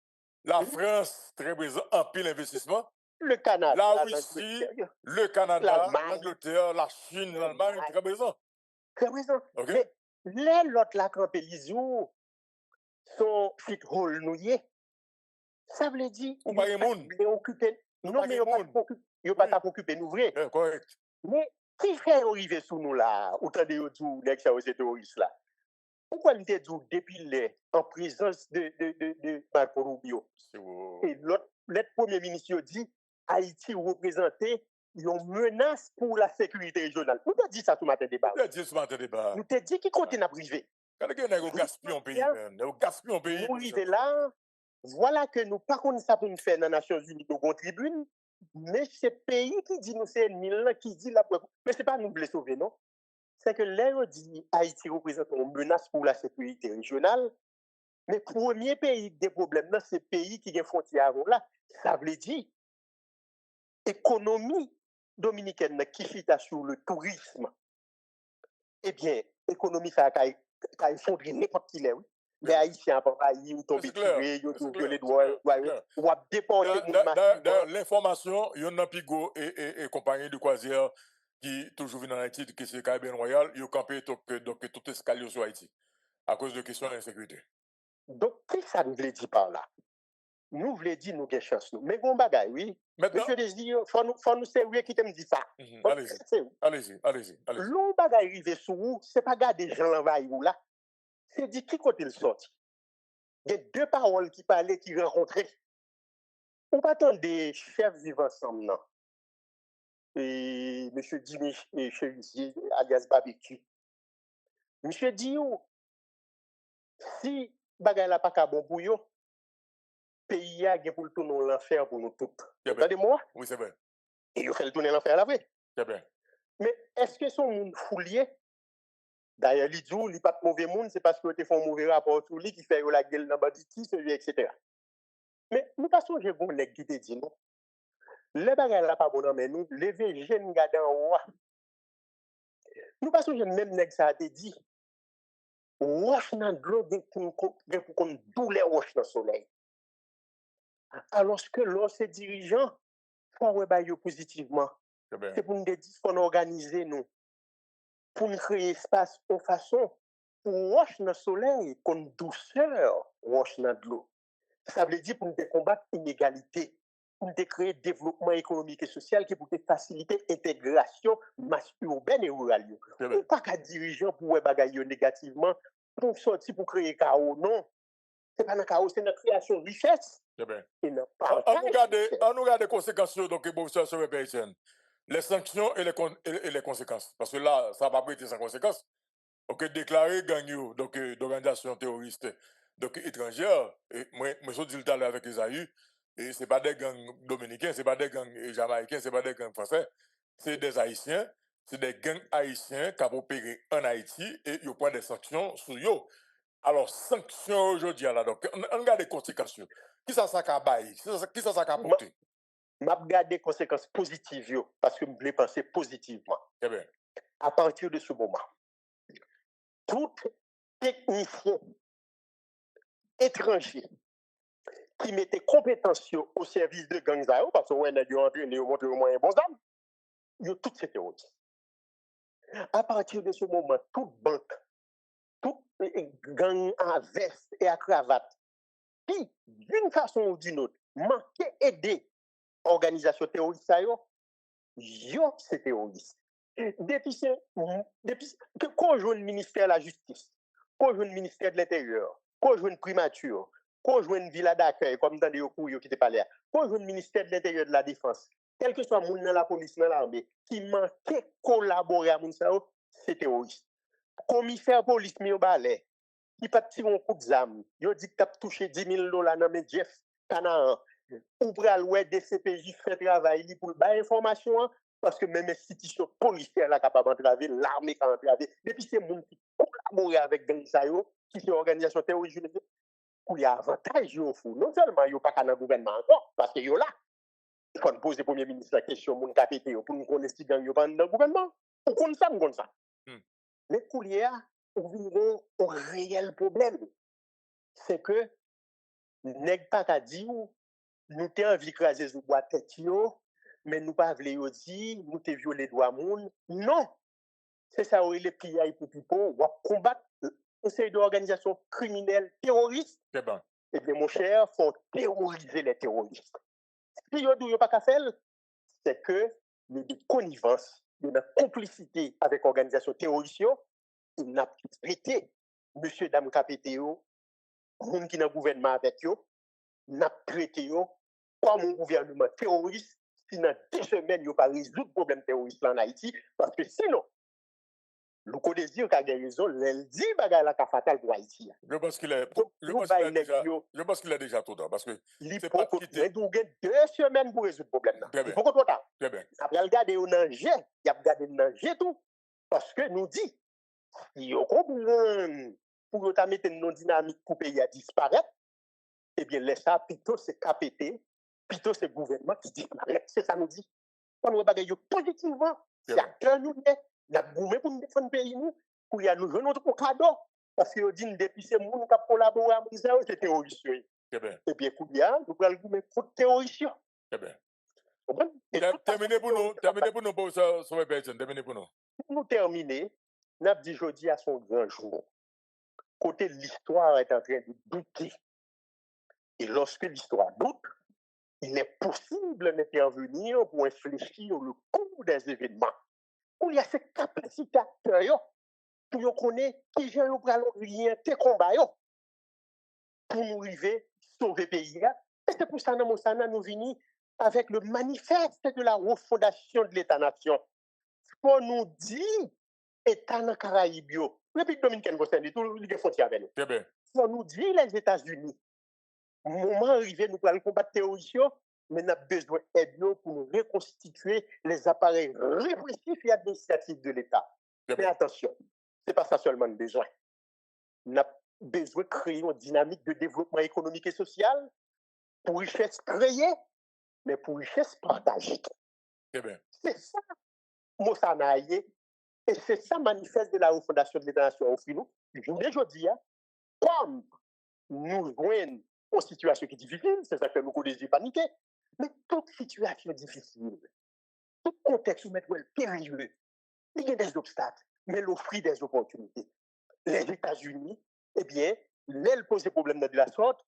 La France, très présent en pile investissement. Le Canada, la Russie, le Canada, l'Angleterre, la Chine, l'Allemagne, très présent. Très présent. Okay. Mais les autres là, quand ils sont fit hole nouillés, ça veut dire qu'ils sont occupés. Non, mais ils ne sont pas occupés, nous vrai. Correct. Mais qui fait arriver sous nous là, autant de jours, les terroristes là? Pourquoi nous te dit depuis en présence de Marco Rubio? Et l'autre premier ministre dit Haïti représentait une menace pour la sécurité régionale. Nous te dit ça tout matin débat. Nous te dit qui continue à priver. Quand on gaspille un pays, nous arrivons là, voilà que nous pas connaissons ça pour nous faire dans les Nations Unies de tribune, mais c'est le pays qui dit nous c'est ennemi qui dit la preuve. Mais c'est pas nous les sauver, non? C'est que l'air dit Haïti représente une menace pour la sécurité régionale, mais le premier pays des problèmes, c'est le pays qui a une frontière là. Ça veut dire économie dominicaine qui fit sur le tourisme. Eh bien, l'économie, ça a effondré n'importe qui l'est, oui. Les Haïtiens, ils ont tombé tués, ils ont violé les droits, ils ont déporté. Dans l'information, il y a un Pigo et compagnie de croisière qui toujours vient en Haïti, qui c'est Caribbean Royal, ils ont campé donc tout escalier sur Haïti à cause de questions d'insécurité. Donc, qu'est-ce que ça nous veut dire par là? Nous voulons dire nous avons chance. Mais bon bagaille, oui. Monsieur Désir, faut nous sérieux qui me dit ça. Allez-y. L'on bagaille arrivé sous vous, c'est pas garder gens l'envahir là. C'est dit qui côté le sorti. Il y a deux paroles qui parlaient, qui rencontraient. On va attendre des chefs vivant ensemble, non? Et monsieur Jimmy et Cherizier, alias Barbecue. Monsieur dit, si bagaille la pas qu'à bon pour yo, pays a pour le tourner l'enfer pour nous toutes. Regardez-moi. Oui, c'est vrai. Et il fait le tourner l'enfer à la vraie. C'est bien. Mais est-ce que son monde foulier? D'ailleurs, il dit, il n'est pas de mauvais monde, c'est parce que tu fais un mauvais rapport sur lui qui fait la gueule dans banditi, celui, etc. Mais nous passons, j'ai bon nèg qui te dit, non? Le bagage là pas bon, mais nous, lever jeune gars en haut. Nous passons, j'ai même nèg ça te dit. Wash dans l'eau pour qu'on doule wash dans le soleil. Alors que lorsque dirigeants font rebailler positivement, c'est pour nous dire qu'on organise nous, pour nous créer espace de façon pour wash dans le soleil, comme douceur wash dans l'eau. Ça veut dire pour nous combattre l'inégalité, pour nous créer développement économique et social qui pour faciliter l'intégration masse urbaine et rurale. On pas qu'à dirigeant pour les bagailles négativement, pour sortir pour créer chaos. Non. C'est pas un chaos, c'est une création de richesse. On nous regarde les conséquences donc professeur sur le les sanctions et les conséquences. Parce que là, ça va pas être sans conséquences. Donc, déclarer gang donc d'organisation terroriste donc étrangère, et moi je dis tout à l'heure avec Isaïe, et c'est pas des gangs dominicains, c'est pas des gangs jamaïcains, c'est pas des gangs français, c'est des haïtiens, c'est des gangs haïtiens qui ont opéré en Haïti et ils prennent des sanctions sur eux. Alors, sanctions aujourd'hui, là, donc, on regarde les conséquences. Qui ça a baillé? Qui ça a apporté? Je regarde les conséquences positives, parce que je voulais penser positivement. Eh bien. À partir de ce moment, tout technicien étranger qui mettait compétences au service de gangs, parce que on a entraîné, on montre au moins un bon âme, ils ont toutes ces théories. À partir de ce moment, toute banque, tout gang à veste et à cravate, qui, d'une façon ou d'une autre, manquait aider l'organisation terroriste, yo, c'est terroriste. Depuis que qu'on joue le ministère de la Justice, qu'on joue le ministère de l'Intérieur, qu'on joue une primature, qu'on joue une villa d'accueil, comme dans les Okuyo qui étaient pas là, qu'on joue le ministère de l'Intérieur de la Défense, quel que soit le monde dans la police, dans l'armée, qui manquait collaborer à Mounsao, c'est terroriste. Commissaire police, mi au balai, qui pas tiré un coup de zame, il dit que tu as touché 10 000 $ dans mes Jeff Canaan, ou pral ouais DCPJ fait travail pour bailler information, parce que même institution policière là capable d'entraver, l'armée qui a entravé, depuis ces gens qui collaborent avec gang sa yo, qui sont organisation terroriste, pour y avantage yo fou. Non seulement yo pas dans le gouvernement encore, parce que yo là. Il faut poser premier ministre la question moun KPT pour nous connaître si gang yo pas dans le gouvernement. On connaît ça, on connaît ça. Mais coulier on vient un réel problème. C'est que nèg pas ka di ou nous t'ai envie craser sous bois tête yo, mais nous pas vle yo di, nous t'ai violé droit moun. Non. C'est ça où les PIA pour pipo, ou combattre une série d'organisations criminelles terroristes. C'est bon. Eh bien, mon cher, faut terroriser les terroristes. Si yo dou yo pas ka faire, c'est que nous de connivence, de complicité avec l'organisation terroriste, il n'a pas traité monsieur dame KPTO, moun qui dans gouvernement avec yo, n'a traité yo comme un gouvernement terroriste si dans 2 semaines yo pas résoudre le problème terroriste en Haïti parce que sinon le code désir qu'a raison, l'elle dit bagay la ka fatal pour Haïti. Je pense qu'il est déjà tout dans parce que il faut qu'on ait 2 semaines pour résoudre le problème là. Il faut qu'on t'a. Très bien. Après regarder au danger, il a regardé le danger tout parce que nous dit si yo comprend pour yo ta mettre une dynamique pour pays à disparaître, eh bien laisse ça plutôt c'est KPT, plutôt c'est gouvernement qui disparaît, c'est ça nous dit. Quand nous bagay yo positivement, c'est acteur nous n'a goumé pour nous défendre le pays nous pour y a nous jouer notre cadeau parce que dit depuis ces moun qui collaborer avec Israël c'est terroriste. Très bien. Et bien coudia nous pral goumé contre terroriste. Très bien. Terminé pour nous pour ça sur terminé pour nous. Nous terminer, n'a dit jodi à son grand jour. Côté l'histoire est en train de douter. Et lorsque l'histoire doute, il est possible d'intervenir pour infléchir le cours des événements. Où il y a cette capacité pour connaître qui j'ai orienté combat pour nous arriver sauver le pays. Et c'est pour ça que nous venons avec le manifeste de la refondation de l'État-nation. Pour nous dire, État dans les Caraïbes, le République dominicaine, tout les frontières avec nous. Pour nous dire, les États-Unis, au moment arrivé, nous allons combattre la terrorisme, mais nous avons besoin d'aide pour nous reconstituer les appareils répressifs et administratifs de l'État. Mais attention, ce n'est pas ça seulement le besoin. Nous avons besoin de créer une dynamique de développement économique et social pour richesse créée, mais pour richesse partagée. C'est ça, Mossanaïe, et c'est ça manifeste de la refondation de l'État-nation au nous. Je vous dis, comme nous joignons une situation qui est difficile, c'est ça que nous connaissons paniquer. Mais toute situation difficile, tout contexte où mettre périlleux, il y a des obstacles, mais l'offre des opportunités. Les États-Unis, eh bien, l'elle pose des problèmes de la sorte,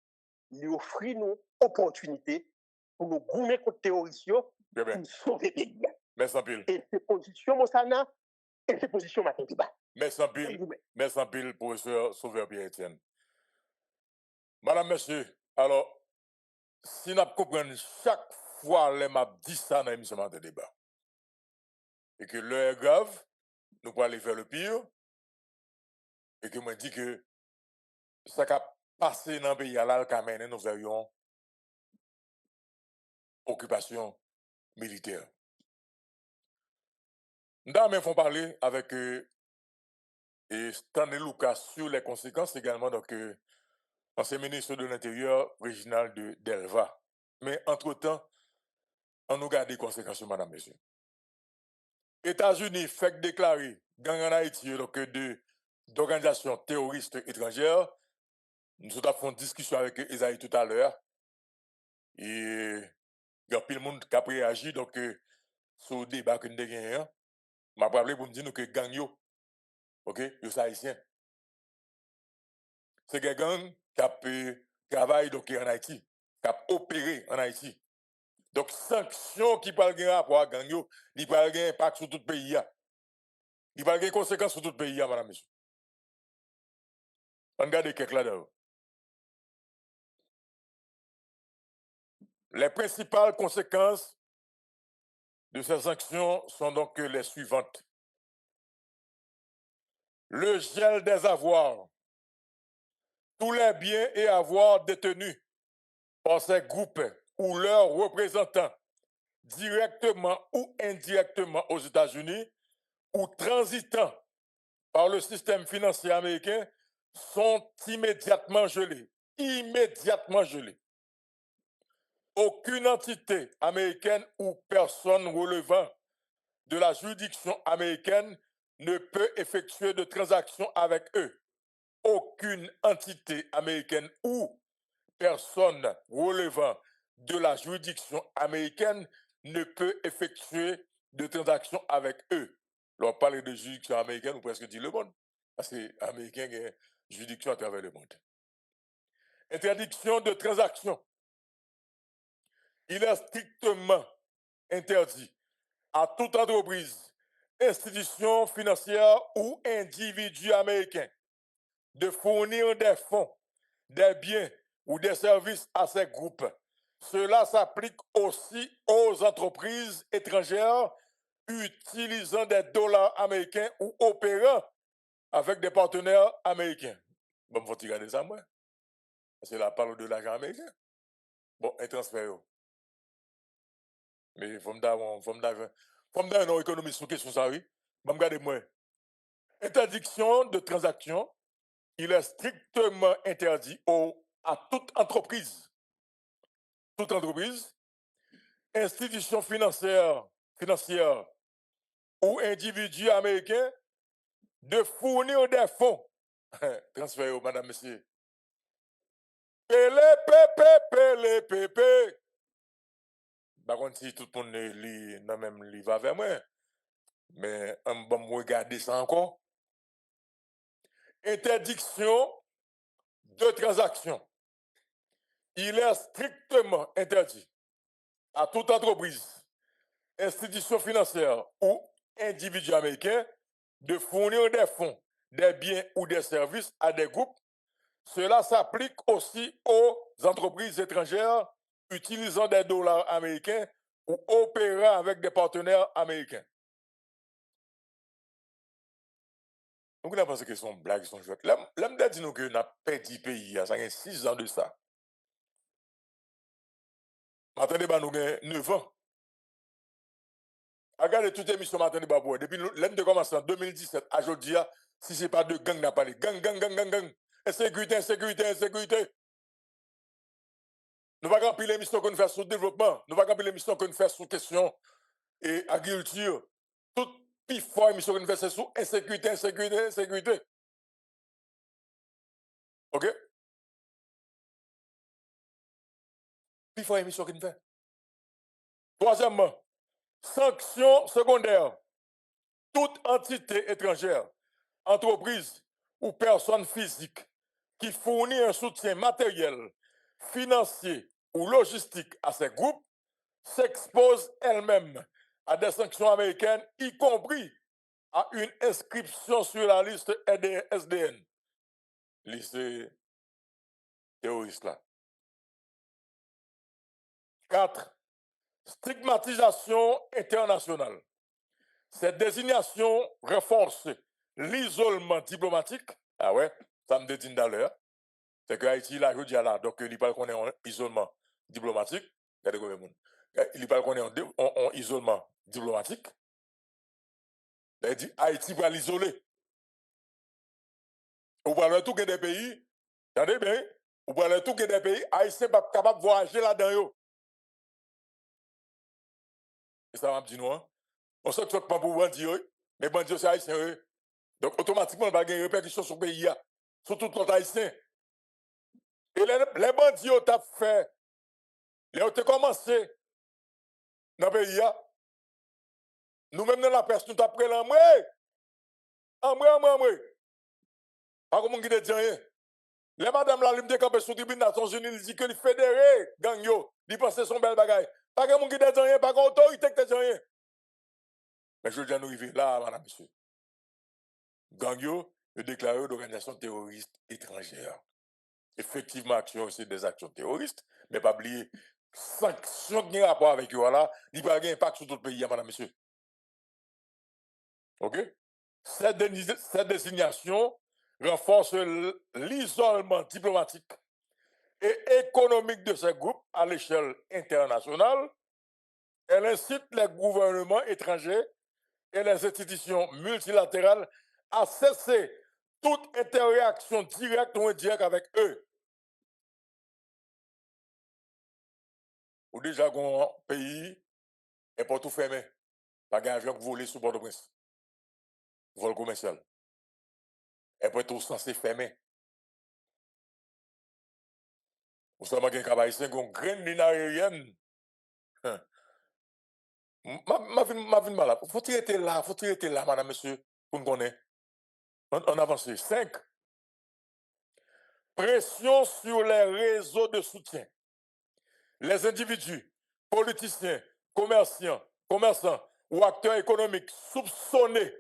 lui offrir une opportunité pour nous goumer contre terroristes, pour nous sauver le pays. Merci en pile. Et ces positions, Monsana, et ces positions, matin débat. Merci en pile. Merci en pile, professeur Sauveur Pierre-Etienne. Madame, monsieur, alors, si nous comprenons chaque fois les m'a dit ça dans l'émission matin débat, et que l'heure est grave, nous pouvons aller vers le pire, et que moi dis que ça a passé dans le pays à l'Alcamène, nous verrions occupation militaire. Nous font parler avec Stanley Lucas sur les conséquences également, donc ancien ministre de l'Intérieur, Réginald de Delva. Mais entre-temps, on nous garde les conséquences, madame, monsieur. États-Unis fait déclarer gang en Haïti donc d'organisations terroristes étrangères. Nous avons fait une discussion avec Esaïe tout à l'heure. Et il y a plus de monde qui a réagi donc sur le débat que nous avons gagné. Je vais parler pour me dire que gang yo, ok, yo haïtien. C'est des gangs qui travaillent donc en Haïti, qui a opéré en Haïti. Donc sanctions qui parlent de rapport à gang yo, ils parlent de impact sur tout le pays. Ils parlent de conséquences sur tout le pays, madame, monsieur. On regarde quelques là-dedans. Les principales conséquences de ces sanctions sont donc les suivantes. Le gel des avoirs. Tous les biens et avoirs détenus par ces groupes ou leurs représentants, directement ou indirectement aux États-Unis, ou transitant par le système financier américain, sont immédiatement gelés. Immédiatement gelés. Aucune entité américaine ou personne relevant de la juridiction américaine ne peut effectuer de transactions avec eux. Aucune entité américaine ou personne relevant de la juridiction américaine ne peut effectuer de transactions avec eux. On parle de juridiction américaine ou presque dit le monde, parce que les Américains ont une juridiction à travers le monde. Interdiction de transactions. Il est strictement interdit à toute entreprise, institution financière ou individu américain de fournir des fonds, des biens ou des services à ces groupes. Cela s'applique aussi aux entreprises étrangères utilisant des dollars américains ou opérant avec des partenaires américains. Bon, faut regarder ça, moi. Parce que là, parle de l'argent américain. Bon, un transfert. Mais il faut me dire une économie sur question ça, oui. Bon, regardez-moi. Interdiction de transaction. Il est strictement interdit à toute entreprise, institution financière ou individu américain de fournir des fonds. Transfert, madame, monsieur. Pélé. Par contre, si tout le monde lit, non même lit va vers moi. Mais on va me regarder ça encore. Interdiction de transaction. Il est strictement interdit à toute entreprise, institution financière ou individu américain de fournir des fonds, des biens ou des services à des groupes. Cela s'applique aussi aux entreprises étrangères utilisant des dollars américains ou opérant avec des partenaires américains. Donc, on a pensé que ce sont blagues, sont jouées. L'homme dit nous que nous avons perdu le pays, ça fait 6 ans de ça. Matin débat, nous avons 9 ans. Regardez toute émission Matin débat pour depuis l'homme de commencer en 2017 à aujourd'hui, si ce n'est pas de gang, n'a pas de gang. Insécurité. Nous ne pouvons pas l'émission qu'on fait sur le développement. Nous ne pouvons pas l'émission qu'on fait sur question et agriculture. Toute plus forte émission qu'on fait, c'est sur insécurité. OK? Plus forte émission qu'on fait. Troisièmement, sanctions secondaires. Toute entité étrangère, entreprise ou personne physique qui fournit un soutien matériel, financiers ou logistiques à ces groupes s'expose elle-même à des sanctions américaines, y compris à une inscription sur la liste SDN, liste terroriste là. 4. Stigmatisation internationale. Cette désignation renforce l'isolement diplomatique. Ah ouais, ça me dit tout à l'heure. C'est que Haïti, là, je dis là, donc il parle qu'on est en isolement diplomatique. Regardez combien de monde. Il parle qu'on est en isolement diplomatique. Il dit Haïti va l'isoler. Vous parlez tout que des pays, attendez bien, vous parlez tout que des pays, Haïti n'est pas capable de voyager là-dedans. Et ça m'a dit non. Hein? On sait que ce n'est pas pour bandits, mais bandits c'est haïtien. Donc automatiquement, on va avoir une répercussion sur le pays, sur tout l'autre haïtien. Et les bandits ont fait, ils ont commencé dans le pays. Nous-mêmes dans la presse, nous avons pris l'ambre. Ambre. Pas comme on dit rien. Les madame là, ils me campé sur les Nations Unies, ils disent que les fédérés, gang yo, ils pensent que son bel bagaille. Pas comme on dit rien, pas comme autorité qui dit rien. Mais je dis à nous arriver là, madame, monsieur. Gang yo, ils déclaré d'organisation terroriste étrangère. Effectivement, action, c'est des actions terroristes, mais pas oublier, sanctions qui ont rapport avec eux là, ils n'ont pas d'impact sur tout le pays, madame, monsieur. OK? Cette désignation renforce l'isolement diplomatique et économique de ces groupes à l'échelle internationale. Elle incite les gouvernements étrangers et les institutions multilatérales à cesser toute interaction directe ou indirecte avec eux. Ou déjà, un pays est pas tout fermé. Pas d'avion qui vole sous Port-au-Prince. Vol commercial. Et pas tout censé fermer. Ou seulement qu'un cabaïsien, une grande ligne aérienne. Ma vie malade. Faut-il être là, madame, monsieur, pour nous connaître. On avance. 5. Pression sur les réseaux de soutien. Les individus, politiciens, commerçants ou acteurs économiques soupçonnés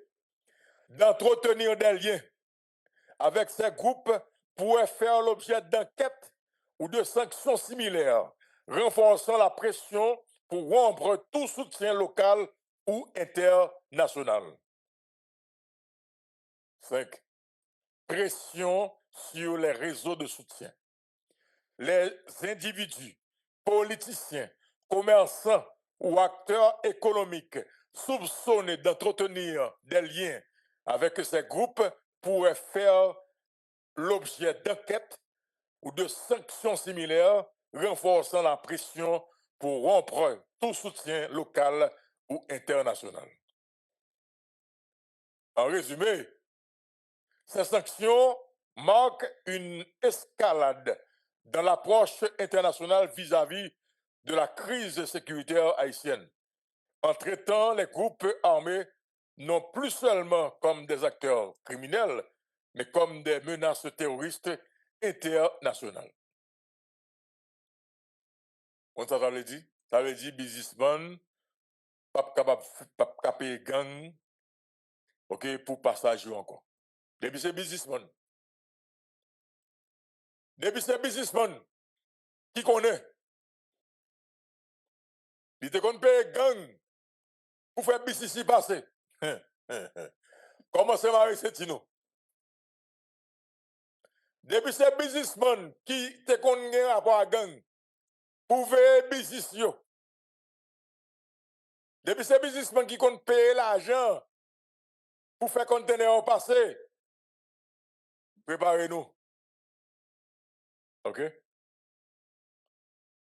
d'entretenir des liens avec ces groupes pourraient faire l'objet d'enquêtes ou de sanctions similaires, renforçant la pression pour rompre tout soutien local ou international. 5. Pression sur les réseaux de soutien. Les individus, politiciens, commerçants ou acteurs économiques soupçonnés d'entretenir des liens avec ces groupes pourraient faire l'objet d'enquêtes ou de sanctions similaires, renforçant la pression pour rompre tout soutien local ou international. En résumé, ces sanctions marquent une escalade dans l'approche internationale vis-à-vis de la crise sécuritaire haïtienne, en traitant les groupes armés non plus seulement comme des acteurs criminels, mais comme des menaces terroristes internationales. On ça veut dire? Ça veut dire businessman, pas capable de payer gang, ok, pour passage encore. Depuis c'est businessman. Depuis c'est businessman qui connaît. Il te connaît payer gang pour faire business ici passer. Comment c'est Marie Setino? Depuis c'est businessman qui te connaît rapport à gang pour faire business yo. Depuis c'est businessman qui compte payer l'argent pour faire conteneur passer. Préparez-nous. OK?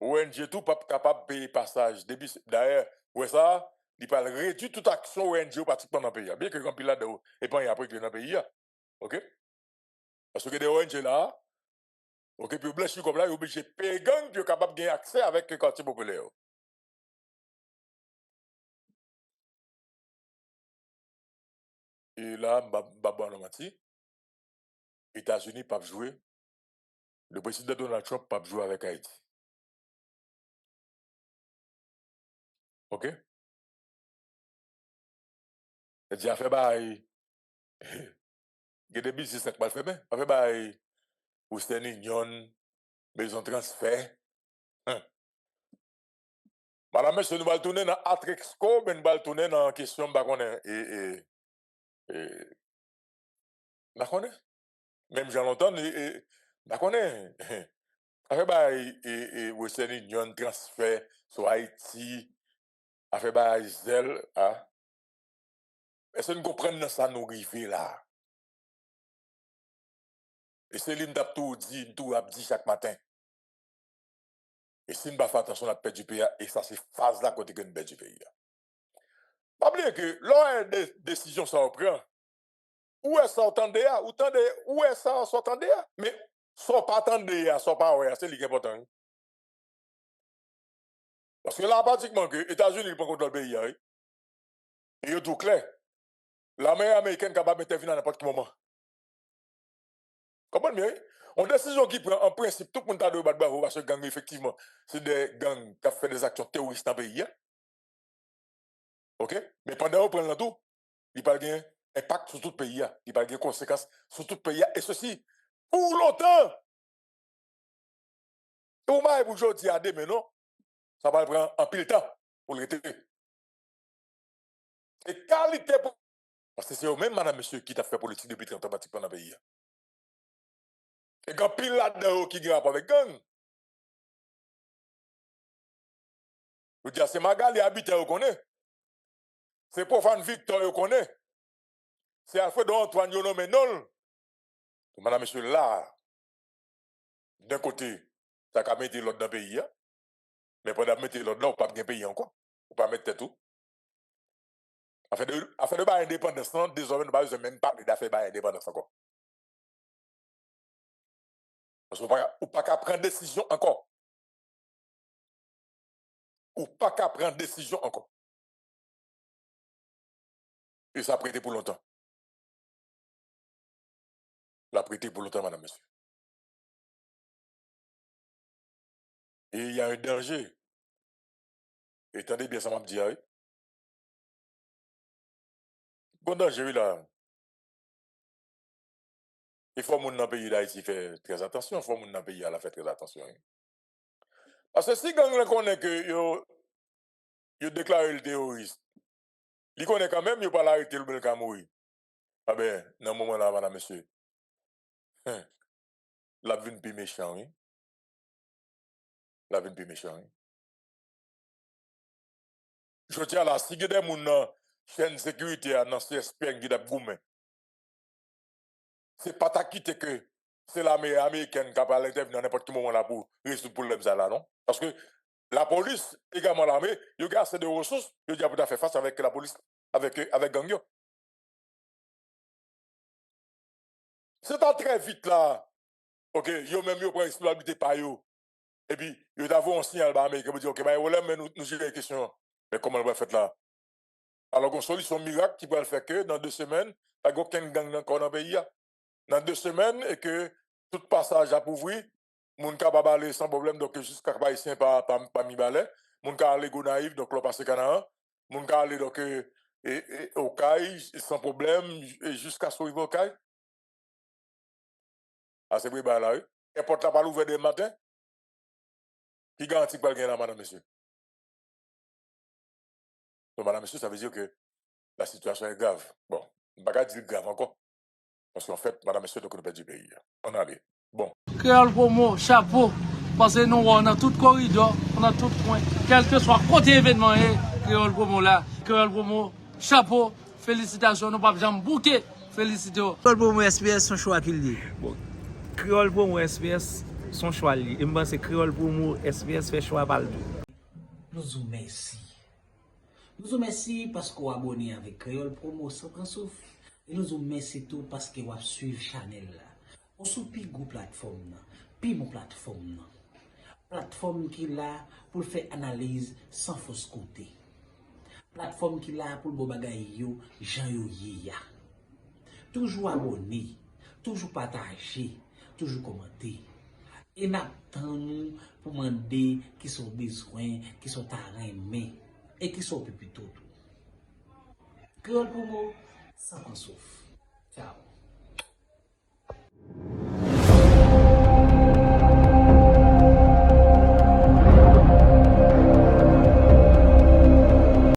ONG tout pas capable de payer passage. D'ailleurs, ouais ça, il parle réduire toute action ONG pratiquement dans le pays. Bien que quand il là et pas après que dans le pays. OK? Parce que des ONG là, OK, puis blanchir comme là, il est obligé de payer gang qui est capable de gagner accès avec le quartier populaire. Et là, Babou Anamati, États-Unis peuvent jouer le président Donald Trump pas jouer avec Haïti. OK? Il dit, a fait bail. Il y a des business qui mal fait bien. A fait bail. Western Union, maison transfert. Madame, monsieur, nous allons tourner dans Atrexco, mais nous allons tourner dans la question, même j'en entends, a fait bail, Western Union transfert sur Haïti, a fait bail Zelle, est-ce que nous comprenons ça, nous arrivons là? Et c'est lui qui tout dit chaque matin. Et si nous ne faisons pas attention à la paix du pays, et ça c'est phase là côté que nous paix du pays. Pas oublier que lors des décisions ça prend, où est-ce qu'on entendait, où est-ce qu'on entendait, mais sans pas attendre, sans pas ouais, c'est l'important. Parce que là, pratiquement que les États-Unis ne prennent contrôle le pays. Et il est tout clair. L'armée américaine est capable d'intervenir à n'importe quel moment. Comprenez bien? Une décision qui prend en principe, tout le monde a de battre parce que gang, effectivement, c'est des gangs qui ont fait des actions terroristes dans le pays. OK? Mais pendant qu'on prend le tout, il n'y a pas de impact sur tout le pays. Il n'y a pas de conséquences sur tout le pays. Et ceci, pour longtemps. Et au moins, pour aujourd'hui, à demain, non? Ça va prendre un pile de temps pour le retirer. Et qualité pour. Parce que c'est eux-mêmes, madame, monsieur, qui t'a fait politique depuis 30 ans dans le pays. Et quand pile là-dedans qui a rapport avec gang. Je veux dire, c'est Magali Habité, on connaît. C'est Profane Victor, on connaît. C'est Alfredo Antoine Yono Menol. Madame, monsieur, là, d'un côté, ça a mis l'autre dans le pays. Mais pour mettre l'autre là, on ne peut pas pays encore. On ne peut pas mettre tout. Afin de pas indépendance, désormais, nous ne pouvons même pas d'affaires d'indépendance encore. Parce qu'on ne peut pas prendre décision encore. Ou pas qu'à prendre décision encore. Et ça a prêté pour longtemps. La prêté pour longtemps, madame, monsieur. Et il y a un danger. Et attendez bien, ça m'a dit, oui. Bon danger, oui, là. Il faut que les gens dans le pays d'Haïti fassent très attention. Il faut que les gens dans le pays fassent très attention. Parce que si les gens connaissent que ils déclarent le terroriste, ils connaissent quand même, ils ne pas l'arrêter le Belka mourir. Ah ben, dans ce moment-là, madame, monsieur, la vie n'est plus méchant, oui. La vie n'est plus méchant, oui. Je tiens là, si il y a des gens dans chaîne de sécurité, dans ce CSPN qui est gourmet, c'est pas ta quitte que c'est l'armée américaine qui va intervenir dans n'importe quel moment là pour résoudre le problème ça là, non? Parce que la police, également l'armée, ils ont assez de ressources, ils ont déjà faire face avec la police, avec gang. C'est pas très vite là. OK, ils ont même eu pour responsabilité par eux. Et puis, ils ont un signal américain pour dire, OK, mais nous gérons la question. Mais comment on va faire là? Alors, une solution miracle qui va le faire que dans 2 semaines, il n'y a aucun gang encore dans le pays. Dans 2 semaines, et que tout passage a ouvrir, moun ka pas aller sans problème, donc jusqu'à pas ici pas mi balai, moun ka aller Gonaïve, donc là passer Canaan, moun ka aller donc au Caille sans problème, et jusqu'à ce au Caille. Ah, c'est vrai, là, oui. Et porte la pas ouvert dès matin, qui garantit pas le gain là, madame, monsieur. Donc, madame, monsieur, ça veut dire que la situation est grave. Bon, je ne vais pas dire grave encore. Parce qu'en fait, madame, monsieur, donc on perd du pays. On allait. Bon. Créole Promo, chapeau. Parce que nous, on a tout corridor, on a tout point. Quel que soit côté événement, Créole Promo là. Créole Promo, chapeau. Félicitations, nous ne pouvons pas bouquer. Félicitations. Créole Promo SPS, son choix qu'il dit. Bon. Créole Promo SPS, son choix. Et je pense que Créole Promo SPS fait choix par le tout. Nous vous remercions. Nous vous remercions parce que vous abonnez avec Créole Promo sans prendre souffle. Et nous vous remercions tout parce que vous suivez la chaîne. On sous pi gros plateforme, pi mon plateforme. Plateforme qui là pour faire analyse sans fausse côté. Plateforme qui là pour le bagay yo, Jean yo ya. Toujours abonné, toujours partager, toujours commenter. Et n'attend nous pour demander qui sont besoins, qui sont aimés et qui sont plus tout. Créole pour moi, sans qu'on souffre. Ciao.